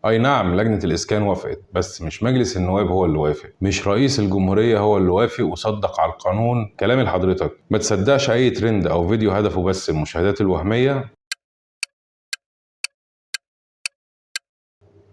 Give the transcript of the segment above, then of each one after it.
اي نعم، لجنة الاسكان وافقت، بس مش مجلس النواب هو اللي وافق، مش رئيس الجمهورية هو اللي وافق وصدق على القانون. كلامي لحضرتك، ما تصدقش اي ترند او فيديو هدفه بس المشاهدات الوهمية.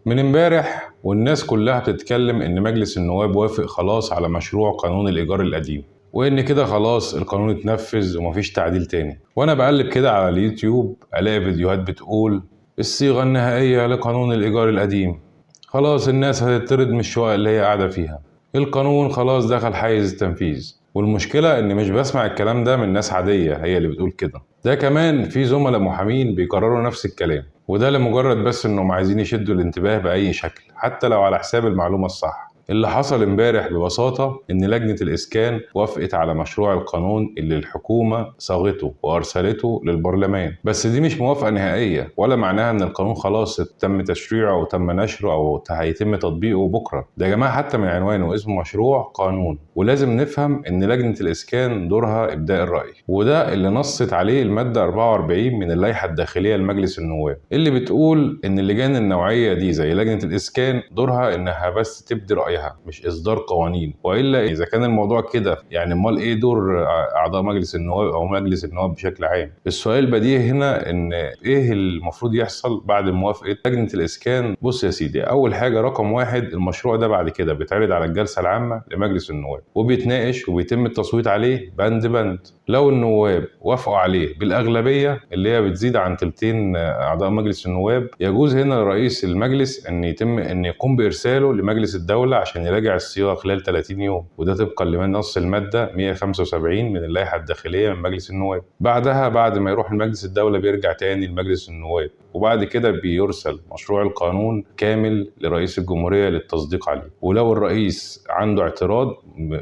من امبارح والناس كلها بتتكلم ان مجلس النواب وافق خلاص على مشروع قانون الايجار القديم، وان كده خلاص القانون اتنفذ ومفيش تعديل تاني. وانا بقلب كده على اليوتيوب الاقي فيديوهات بتقول الصيغة النهائية لقانون الايجار القديم، خلاص الناس هتطرد من الشقق اللي هي قاعدة فيها، القانون خلاص دخل حيز التنفيذ. والمشكلة إن مش بسمع الكلام ده من ناس عادية هي اللي بتقول كده، ده كمان في زملاء محامين بيكرروا نفس الكلام، وده لمجرد بس إنهم عايزين يشدوا الانتباه بأي شكل حتى لو على حساب المعلومة الصح. اللي حصل امبارح ببساطة إن لجنة الإسكان وافقت على مشروع القانون اللي الحكومة صاغته وأرسلته للبرلمان، بس دي مش موافقة نهائية ولا معناها إن القانون خلاص تم تشريعه أو تم نشره أو هيتم تطبيقه بكرة. ده يا جماعة حتى من عنوانه اسمه مشروع قانون، ولازم نفهم إن لجنة الإسكان دورها إبداء الرأي، وده اللي نصت عليه المادة 44 من اللائحة الداخلية لمجلس النواب، اللي بتقول إن اللجان النوعية دي زي لجنة الإسكان دورها إنها بس تبدي رأيها مش إصدار قوانين. وإلا إذا كان الموضوع كده يعني أمال إيه دور أعضاء مجلس النواب أو مجلس النواب بشكل عام؟ السؤال البديهي هنا إن إيه المفروض يحصل بعد موافقة لجنة الإسكان؟ بص يا سيدي، أول حاجة رقم واحد، المشروع ده بعد كده بيتعرض على الجلسة العامة لمجلس النواب وبيتناقش وبيتم التصويت عليه بند بند. لو النواب وافقوا عليه بالأغلبية اللي هي بتزيد عن تلتين أعضاء مجلس النواب، يجوز هنا لرئيس المجلس أن يقوم بإرساله لمجلس الدولة عشان يراجع الصيغة خلال 30 يوم، وده طبقا لمن نص المادة 175 من اللائحة الداخلية من مجلس النواب. بعدها بعد ما يروح لمجلس الدولة بيرجع تاني لمجلس النواب، وبعد كده بيرسل مشروع القانون كامل لرئيس الجمهورية للتصديق عليه. ولو الرئيس عنده اعتراض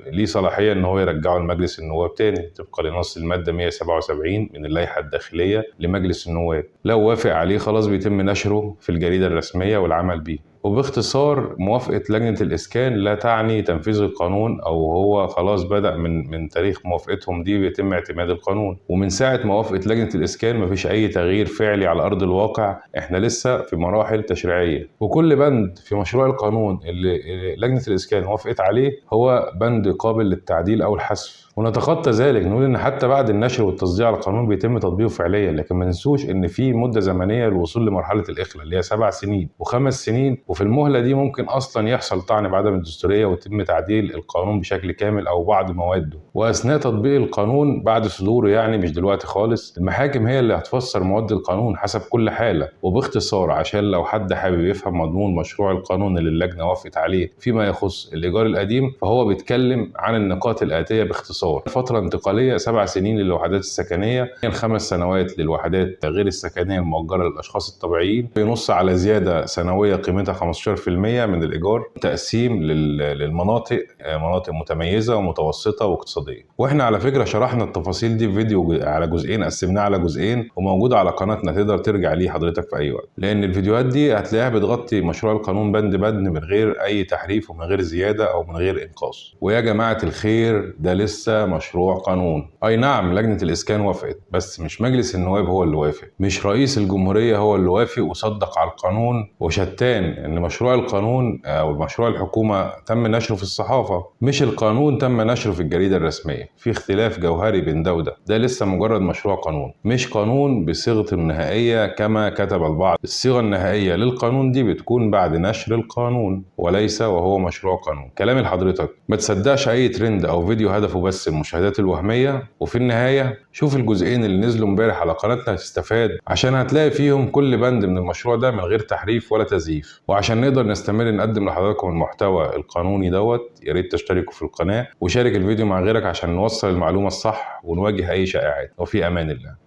ليه صلاحية ان هو يرجعه لمجلس النواب تاني طبقا لنص المادة 177 من اللائحة الداخلية لمجلس النواب. لو وافق عليه خلاص بيتم نشره في الجريدة الرسمية والعمل بيه. وباختصار موافقة لجنة الإسكان لا تعني تنفيذ القانون أو هو خلاص بدأ من تاريخ موافقتهم دي بيتم اعتماد القانون. ومن ساعة موافقة لجنة الإسكان مفيش أي تغيير فعلي على أرض الواقع، إحنا لسه في مراحل تشريعية، وكل بند في مشروع القانون اللي لجنة الإسكان وافقت عليه هو بند قابل للتعديل أو الحذف. ونتخطى ذلك نقول ان حتى بعد النشر والتصديق على القانون بيتم تطبيقه فعليا، لكن ما ننسوش ان في مده زمنيه للوصول لمرحله الاخلاء اللي هي 7 سنين و5 سنين، وفي المهله دي ممكن اصلا يحصل طعن بعدم الدستوريه ويتم تعديل القانون بشكل كامل او بعض مواده. واثناء تطبيق القانون بعد صدوره، يعني مش دلوقتي خالص، المحاكم هي اللي هتفسر مواد القانون حسب كل حاله. وباختصار عشان لو حد حابب يفهم مضمون مشروع القانون اللي اللجنه وافقت عليه فيما يخص الايجار القديم، فهو بيتكلم عن النقاط الاتيه باختصار: فترة انتقالية 7 سنين للوحدات السكنية، 5 سنوات للوحدات غير السكنية المؤجرة للأشخاص الطبيعيين، بينص على زيادة سنوية قيمتها 15% من الإيجار، تقسيم للمناطق، مناطق متميزة ومتوسطة واقتصادية. واحنا على فكرة شرحنا التفاصيل دي في فيديو على جزئين، قسمناه على جزئين وموجود على قناتنا، تقدر ترجع ليه حضرتك في أي وقت، لأن الفيديوهات دي هتلاقيها بتغطي مشروع القانون بند بند من غير أي تحريف ومن غير زيادة أو من غير إنقاص. ويا جماعة الخير، ده لسه مشروع قانون. اي نعم، لجنة الاسكان وافقت، بس مش مجلس النواب هو اللي وافق، مش رئيس الجمهورية هو اللي وافق وصدق على القانون. وشتان ان مشروع القانون او مشروع الحكومة تم نشره في الصحافة، مش القانون تم نشره في الجريدة الرسمية. في اختلاف جوهري بين ده وده. ده لسه مجرد مشروع قانون، مش قانون بصيغته النهائية كما كتب البعض. الصيغة النهائية للقانون دي بتكون بعد نشر القانون وليس وهو مشروع قانون. كلامي لحضرتك، ما تصدقش اي ترند او فيديو هدفه بس المشاهدات الوهمية. وفي النهاية شوف الجزئين اللي نزلوا امبارح على قناتنا هتستفاد، عشان هتلاقي فيهم كل بند من المشروع ده من غير تحريف ولا تزييف. وعشان نقدر نستمر نقدم لحضراتكم المحتوى القانوني يا ريت تشتركوا في القناة وشارك الفيديو مع غيرك عشان نوصل المعلومة الصح ونواجه اي شائعات. وفي امان الله.